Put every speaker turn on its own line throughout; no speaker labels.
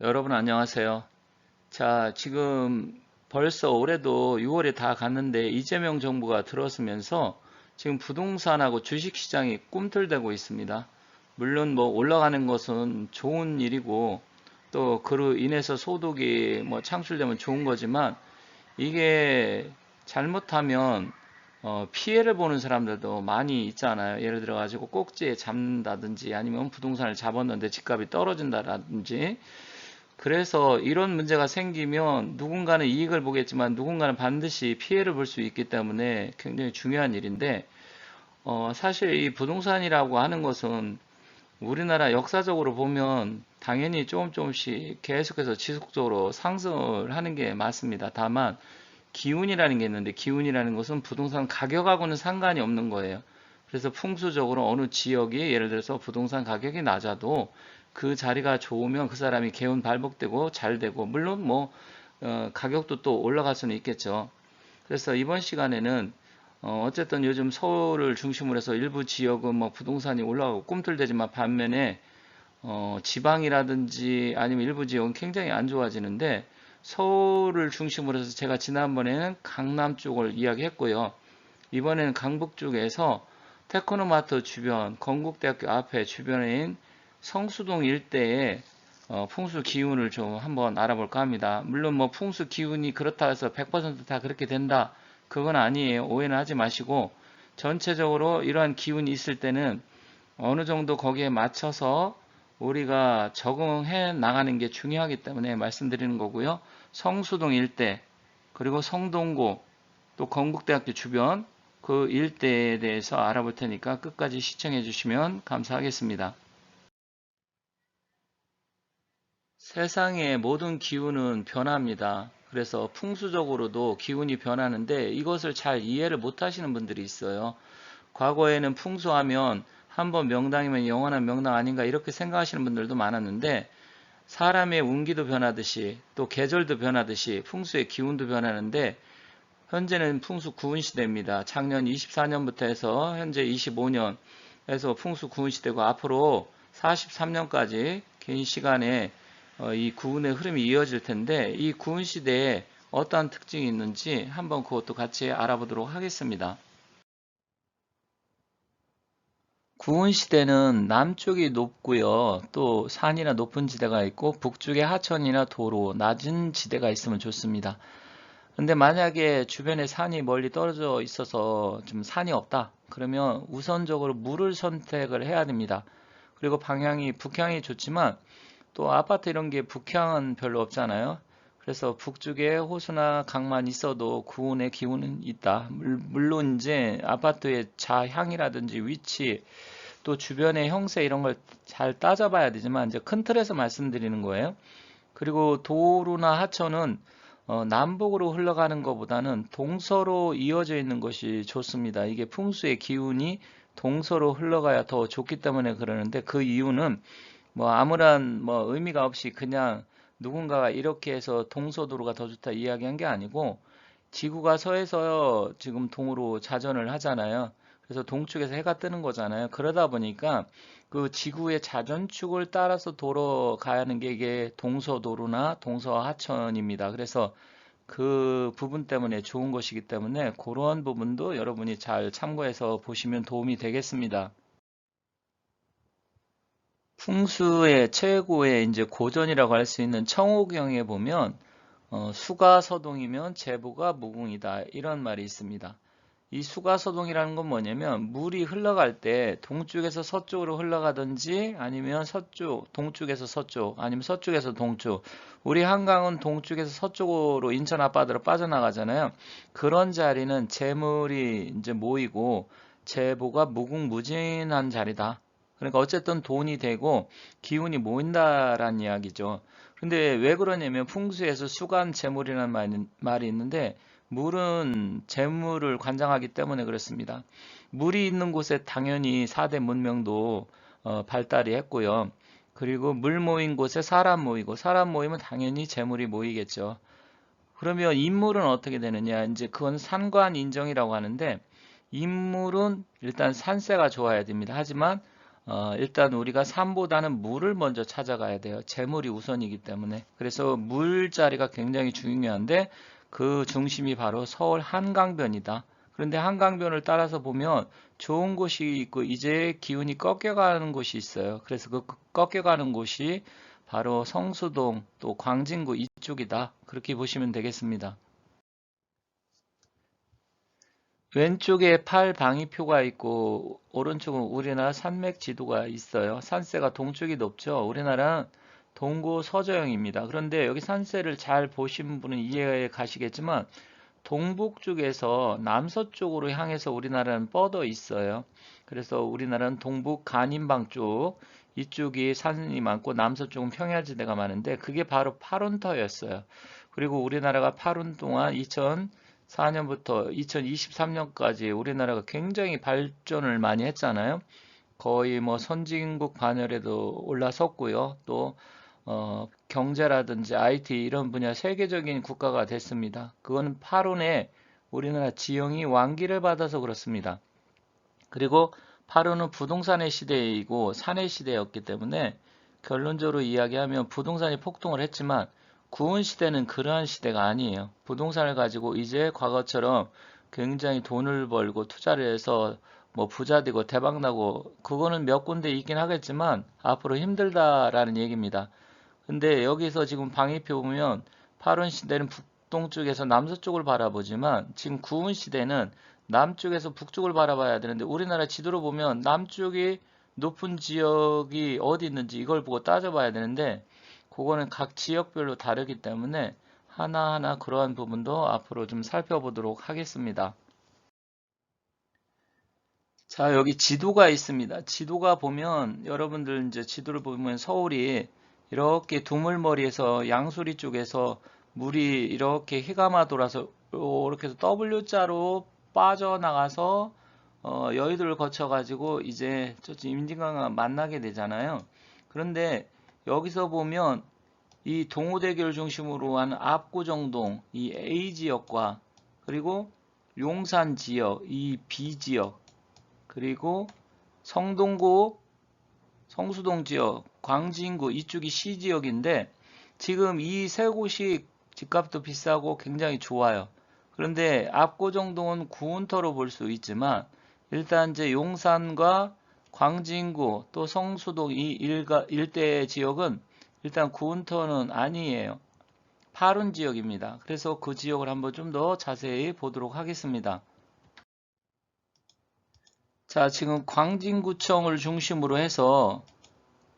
여러분 안녕하세요. 자, 지금 벌써 올해도 6월이 다 갔는데 이재명 정부가 들어서면서 지금 부동산하고 주식시장이 꿈틀대고 있습니다. 물론 뭐 올라가는 것은 좋은 일이고 또 그로 인해서 소득이 뭐 창출되면 좋은 거지만 이게 잘못하면 피해를 보는 사람들도 많이 있잖아요. 예를 들어 가지고 꼭지에 잡는다든지 아니면 부동산을 잡았는데 집값이 떨어진다든지 그래서 이런 문제가 생기면 누군가는 이익을 보겠지만 누군가는 반드시 피해를 볼 수 있기 때문에 굉장히 중요한 일인데, 사실 이 부동산이라고 하는 것은 우리나라 역사적으로 보면 당연히 조금씩 계속해서 지속적으로 상승을 하는 게 맞습니다. 다만 기운이라는 게 있는데 기운이라는 것은 부동산 가격하고는 상관이 없는 거예요. 그래서 풍수적으로 어느 지역이 예를 들어서 부동산 가격이 낮아도 그 자리가 좋으면 그 사람이 개운 발복되고 잘 되고 물론 뭐 가격도 또 올라갈 수는 있겠죠. 그래서 이번 시간에는 어쨌든 요즘 서울을 중심으로 해서 일부 지역은 뭐 부동산이 올라가고 꿈틀대지만 반면에 지방이라든지 아니면 일부 지역은 굉장히 안 좋아지는데 서울을 중심으로 해서 제가 지난번에는 강남 쪽을 이야기했고요. 이번에는 강북 쪽에서 테크노마트 주변, 건국대학교 앞에 주변인 성수동 일대의 풍수 기운을 좀 한번 알아볼까 합니다. 물론 뭐 풍수 기운이 그렇다 해서 100%다 그렇게 된다. 그건 아니에요. 오해는 하지 마시고 전체적으로 이러한 기운이 있을 때는 어느 정도 거기에 맞춰서 우리가 적응해 나가는 게 중요하기 때문에 말씀드리는 거고요. 성수동 일대, 그리고 성동구, 또 건국대학교 주변 그 일대에 대해서 알아볼 테니까 끝까지 시청해 주시면 감사하겠습니다. 세상의 모든 기운은 변합니다. 그래서 풍수적으로도 기운이 변하는데 이것을 잘 이해를 못 하시는 분들이 있어요. 과거에는 풍수하면 한번 명당이면 영원한 명당 아닌가 이렇게 생각하시는 분들도 많았는데 사람의 운기도 변하듯이 또 계절도 변하듯이 풍수의 기운도 변하는데 현재는 풍수 구운 시대입니다. 작년 24년부터 해서 현재 25년 에서 풍수 구운 시대고 앞으로 43년까지 긴 시간에 이 구운의 흐름이 이어질 텐데 이 구운 시대에 어떠한 특징이 있는지 한번 그것도 같이 알아보도록 하겠습니다. 구운 시대는 남쪽이 높고요. 또 산이나 높은 지대가 있고 북쪽에 하천이나 도로, 낮은 지대가 있으면 좋습니다. 근데 만약에 주변에 산이 멀리 떨어져 있어서 좀 산이 없다. 그러면 우선적으로 물을 선택을 해야 됩니다. 그리고 방향이 북향이 좋지만 또 아파트 이런 게 북향은 별로 없잖아요. 그래서 북쪽에 호수나 강만 있어도 구운의 기운은 있다. 물론 이제 아파트의 자향이라든지 위치 또 주변의 형세 이런 걸 잘 따져봐야 되지만 이제 큰 틀에서 말씀드리는 거예요. 그리고 도로나 하천은 남북으로 흘러가는 것보다는 동서로 이어져 있는 것이 좋습니다. 이게 풍수의 기운이 동서로 흘러가야 더 좋기 때문에 그러는데 그 이유는 뭐 아무런 뭐 의미가 없이 그냥 누군가가 이렇게 해서 동서도로가 더 좋다 이야기한 게 아니고 지구가 서에서 지금 동으로 자전을 하잖아요. 그래서 동쪽에서 해가 뜨는 거잖아요. 그러다 보니까 그 지구의 자전축을 따라서 돌아가는 게 이게 동서도로나 동서하천입니다. 그래서 그 부분 때문에 좋은 것이기 때문에 그런 부분도 여러분이 잘 참고해서 보시면 도움이 되겠습니다. 풍수의 최고의 이제 고전이라고 할 수 있는 청호경에 보면 수가서동이면 제부가 무궁이다 이런 말이 있습니다. 이 수가서동이라는 건 뭐냐면 물이 흘러갈 때 동쪽에서 서쪽으로 흘러가든지 아니면 서쪽, 동쪽에서 서쪽, 아니면 서쪽에서 동쪽. 우리 한강은 동쪽에서 서쪽으로 인천 앞바다로 빠져나가잖아요. 그런 자리는 재물이 이제 모이고 재보가 무궁무진한 자리다. 그러니까 어쨌든 돈이 되고 기운이 모인다라는 이야기죠. 근데 왜 그러냐면 풍수에서 수간 재물이라는 말이 있는데 물은 재물을 관장하기 때문에 그렇습니다. 물이 있는 곳에 당연히 4대 문명도 발달이 했고요. 그리고 물 모인 곳에 사람 모이고 사람 모이면 당연히 재물이 모이겠죠. 그러면 인물은 어떻게 되느냐? 이제 그건 산관 인정이라고 하는데 인물은 일단 산세가 좋아야 됩니다. 하지만 일단 우리가 산보다는 물을 먼저 찾아가야 돼요. 재물이 우선이기 때문에. 그래서 물 자리가 굉장히 중요한데 그 중심이 바로 서울 한강변이다. 그런데 한강변을 따라서 보면 좋은 곳이 있고 이제 기운이 꺾여가는 곳이 있어요. 그래서 그 꺾여가는 곳이 바로 성수동 또 광진구 이쪽이다. 그렇게 보시면 되겠습니다. 왼쪽에 팔방위표가 있고 오른쪽은 우리나라 산맥 지도가 있어요. 산세가 동쪽이 높죠. 우리나라는 동고 서저형입니다. 그런데 여기 산세를 잘 보신 분은 이해가 가시겠지만 동북 쪽에서 남서쪽으로 향해서 우리나라는 뻗어 있어요. 그래서 우리나라는 동북 간인방 쪽 이쪽이 산이 많고 남서쪽은 평야지대가 많은데 그게 바로 파룬터였어요. 그리고 우리나라가 8년 동안 2004년부터 2023년까지 우리나라가 굉장히 발전을 많이 했잖아요. 거의 뭐 선진국 반열에도 올라섰고요. 또 경제라든지 IT 이런 분야 세계적인 국가가 됐습니다. 그거는 8원에 우리나라 지형이 완기를 받아서 그렇습니다. 그리고 8호는 부동산의 시대이고 산의 시대였기 때문에 결론적으로 이야기하면 부동산이 폭등을 했지만 구은 시대는 그러한 시대가 아니에요. 부동산을 가지고 이제 과거처럼 굉장히 돈을 벌고 투자를 해서 뭐 부자 되고 대박 나고 그거는 몇 군데 있긴 하겠지만 앞으로 힘들다라는 얘기입니다. 근데 여기서 지금 방위표 보면 8원 시대는 북동쪽에서 남서쪽을 바라보지만 지금 9원 시대는 남쪽에서 북쪽을 바라봐야 되는데 우리나라 지도로 보면 남쪽이 높은 지역이 어디 있는지 이걸 보고 따져봐야 되는데 그거는 각 지역별로 다르기 때문에 하나하나 그러한 부분도 앞으로 좀 살펴보도록 하겠습니다. 자, 여기 지도가 있습니다. 지도가 보면 여러분들 이제 지도를 보면 서울이 이렇게 두물머리에서 양수리 쪽에서 물이 이렇게 휘감아 돌아서 이렇게 해서 W자로 빠져나가서 여의도를 거쳐가지고 이제 저쪽 임진강과 만나게 되잖아요. 그런데 여기서 보면 이 동호대교를 중심으로 한 압구정동, 이 A 지역과 그리고 용산 지역, 이 B 지역, 그리고 성동구, 성수동 지역, 광진구 이쪽이 C 지역인데 지금 이 세 곳이 집값도 비싸고 굉장히 좋아요. 그런데 압구정동은 구운터로 볼 수 있지만 일단 이제 용산과 광진구 또 성수동 이 일대 지역은 일단 구운터는 아니에요. 파룬 지역입니다. 그래서 그 지역을 한번 좀 더 자세히 보도록 하겠습니다. 자, 지금 광진구청을 중심으로 해서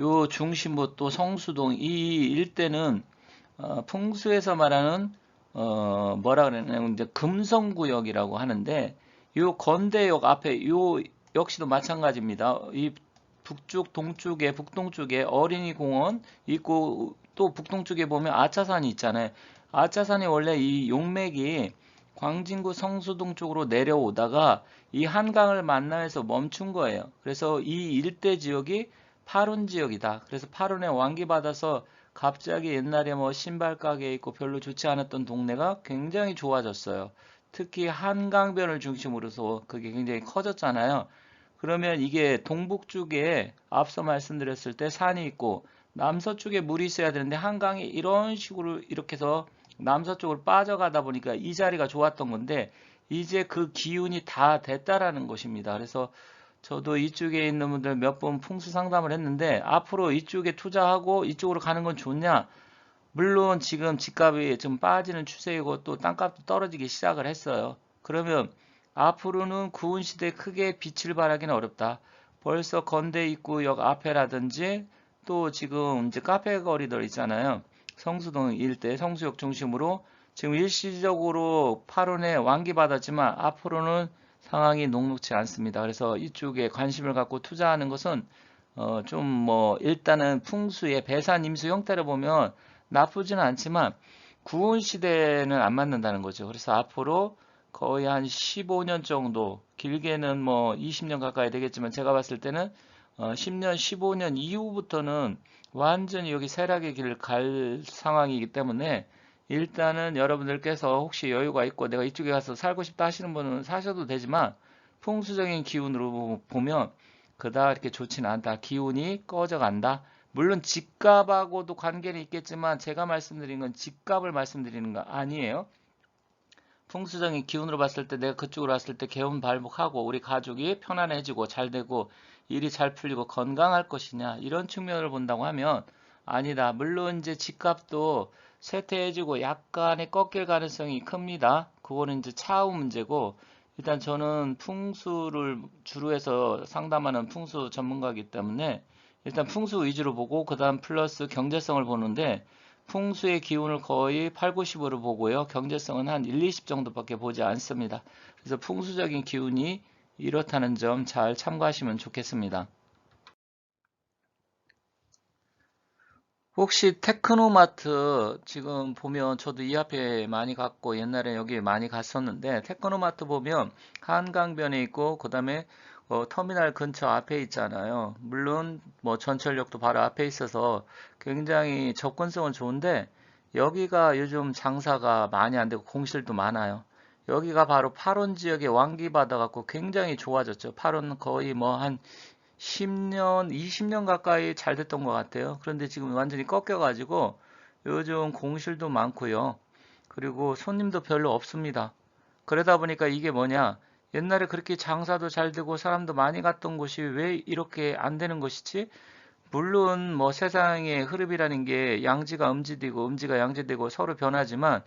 요 중심부 또 성수동 이 일대는 풍수에서 말하는 뭐라 그러냐면 이제 금성구역이라고 하는데 요 건대역 앞에 요 역시도 마찬가지입니다. 이 북쪽 동쪽에 북동쪽에 어린이 공원 있고 또 북동쪽에 보면 아차산이 있잖아요. 아차산이 원래 이 용맥이 광진구 성수동 쪽으로 내려오다가 이 한강을 만나서 멈춘 거예요. 그래서 이 일대 지역이 파룬 지역이다. 그래서 파룬에 완기받아서 갑자기 옛날에 뭐 신발 가게 있고 별로 좋지 않았던 동네가 굉장히 좋아졌어요. 특히 한강변을 중심으로서 그게 굉장히 커졌잖아요. 그러면 이게 동북 쪽에 앞서 말씀드렸을 때 산이 있고 남서쪽에 물이 있어야 되는데 한강이 이런 식으로 이렇게 해서 남서쪽으로 빠져가다 보니까 이 자리가 좋았던 건데 이제 그 기운이 다 됐다라는 것입니다. 그래서 저도 이쪽에 있는 분들 몇 번 풍수 상담을 했는데 앞으로 이쪽에 투자하고 이쪽으로 가는 건 좋냐? 물론 지금 집값이 좀 빠지는 추세이고 또 땅값도 떨어지기 시작을 했어요. 그러면 앞으로는 구은 시대에 크게 빛을 발하기는 어렵다. 벌써 건대 입구역 앞에라든지 또 지금 이제 카페 거리들 있잖아요. 성수동 일대 성수역 중심으로 지금 일시적으로 8원에 완기받았지만 앞으로는 상황이 녹록지 않습니다. 그래서 이쪽에 관심을 갖고 투자하는 것은 좀 뭐 일단은 풍수의 배산 임수 형태를 보면 나쁘지는 않지만 구은 시대는 안 맞는다는 거죠. 그래서 앞으로 거의 한 15년 정도, 길게는 뭐 20년 가까이 되겠지만 제가 봤을 때는 10년, 15년 이후부터는 완전히 여기 세락의 길을 갈 상황이기 때문에 일단은 여러분들께서 혹시 여유가 있고 내가 이쪽에 가서 살고 싶다 하시는 분은 사셔도 되지만 풍수적인 기운으로 보면 그다 이렇게 좋지는 않다. 기운이 꺼져간다. 물론 집값하고도 관계는 있겠지만 제가 말씀드린 건 집값을 말씀드리는 거 아니에요. 풍수적인 기운으로 봤을 때 내가 그쪽으로 왔을 때 개운발복하고 우리 가족이 편안해지고 잘 되고 일이 잘 풀리고 건강할 것이냐 이런 측면을 본다고 하면 아니다. 물론 이제 집값도 쇠퇴해지고 약간의 꺾일 가능성이 큽니다. 그거는 이제 차후 문제고 일단 저는 풍수를 주로 해서 상담하는 풍수 전문가이기 때문에 일단 풍수 위주로 보고 그 다음 플러스 경제성을 보는데 풍수의 기운을 거의 8, 90으로 보고요. 경제성은 한 1, 20 정도밖에 보지 않습니다. 그래서 풍수적인 기운이 이렇다는 점 잘 참고하시면 좋겠습니다. 혹시 테크노마트 지금 보면 저도 이 앞에 많이 갔고 옛날에 여기 많이 갔었는데 테크노마트 보면 한강변에 있고 그 다음에 터미널 근처 앞에 있잖아요. 물론 뭐 전철역도 바로 앞에 있어서 굉장히 접근성은 좋은데 여기가 요즘 장사가 많이 안 되고 공실도 많아요. 여기가 바로 파론 지역의 왕기 받아갖고 굉장히 좋아졌죠. 파론 거의 뭐 한 10년, 20년 가까이 잘 됐던 것 같아요. 그런데 지금 완전히 꺾여가지고 요즘 공실도 많고요. 그리고 손님도 별로 없습니다. 그러다 보니까 이게 뭐냐? 옛날에 그렇게 장사도 잘 되고 사람도 많이 갔던 곳이 왜 이렇게 안 되는 것이지? 물론 뭐 세상의 흐름이라는 게 양지가 음지되고 음지가 양지되고 서로 변하지만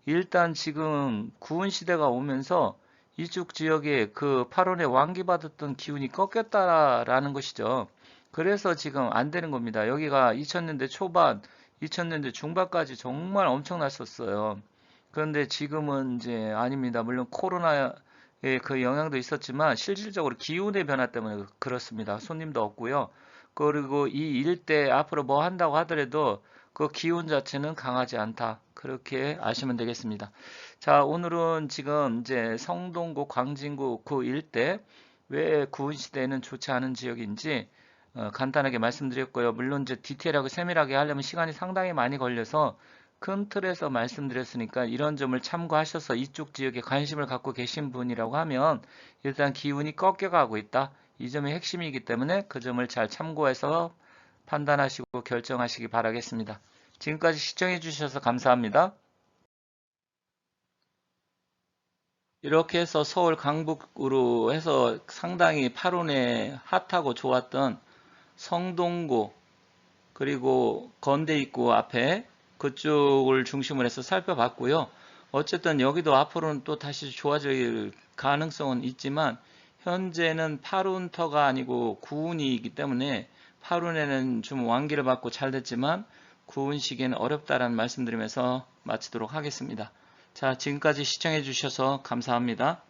일단 지금 구은 시대가 오면서 이쪽 지역에 그 8월에 왕기받았던 기운이 꺾였다라는 것이죠. 그래서 지금 안 되는 겁니다. 여기가 2000년대 초반, 2000년대 중반까지 정말 엄청났었어요. 그런데 지금은 이제 아닙니다. 물론 코로나의 그 영향도 있었지만 실질적으로 기온의 변화 때문에 그렇습니다. 손님도 없고요. 그리고 이 일대 앞으로 뭐 한다고 하더라도 그 기온 자체는 강하지 않다. 그렇게 아시면 되겠습니다. 자, 오늘은 지금 이제 성동구, 광진구 그 일대 왜 구은 시대에는 좋지 않은 지역인지 간단하게 말씀드렸고요. 물론 이제 디테일하고 세밀하게 하려면 시간이 상당히 많이 걸려서 큰 틀에서 말씀드렸으니까 이런 점을 참고하셔서 이쪽 지역에 관심을 갖고 계신 분이라고 하면 일단 기운이 꺾여가고 있다. 이 점이 핵심이기 때문에 그 점을 잘 참고해서 판단하시고 결정하시기 바라겠습니다. 지금까지 시청해 주셔서 감사합니다. 이렇게 해서 서울 강북으로 해서 상당히 8론에 핫하고 좋았던 성동구 그리고 건대 입구 앞에 그쪽을 중심으로 해서 살펴봤고요. 어쨌든 여기도 앞으로는 또 다시 좋아질 가능성은 있지만 현재는 8운터가 아니고 9운이기 때문에 8운에는 좀 완기를 받고 잘 됐지만 9운 시기에는 어렵다라는 말씀드리면서 마치도록 하겠습니다. 자, 지금까지 시청해 주셔서 감사합니다.